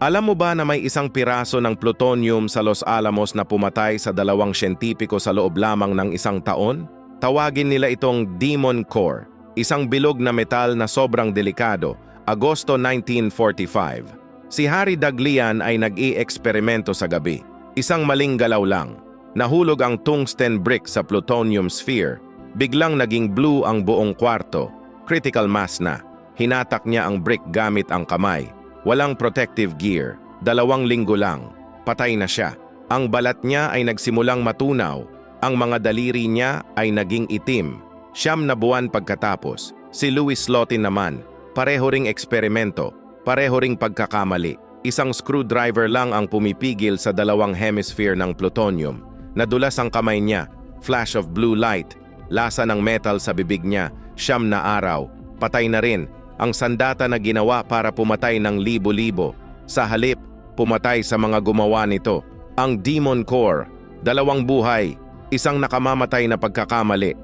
Alam mo ba na may isang piraso ng plutonium sa Los Alamos na pumatay sa 2 siyentipiko sa loob lamang ng 1 taon? Tawagin nila itong Demon Core, isang bilog na metal na sobrang delikado, Agosto 1945. Si Harry Daghlian ay nag-i-eksperimento sa gabi. Isang maling galaw lang. Nahulog ang tungsten brick sa plutonium sphere. Biglang naging blue ang buong kwarto. Critical mass na. Hinatak niya ang brick gamit ang kamay. Walang protective gear. 2 linggo lang. Patay na siya. Ang balat niya ay nagsimulang matunaw. Ang mga daliri niya ay naging itim. 9 na buwan pagkatapos, si Louis Slotin naman, pareho ring eksperimento, pareho ring pagkakamali. Isang screwdriver lang ang pumipigil sa 2 hemisphere ng plutonium. Nadulas ang kamay niya, flash of blue light, lasa ng metal sa bibig niya, 9 na araw, patay na rin. Ang sandata na ginawa para pumatay ng libo-libo. Sa halip, pumatay sa mga gumawa nito. Ang Demon Core, 2 buhay, isang nakamamatay na pagkakamali.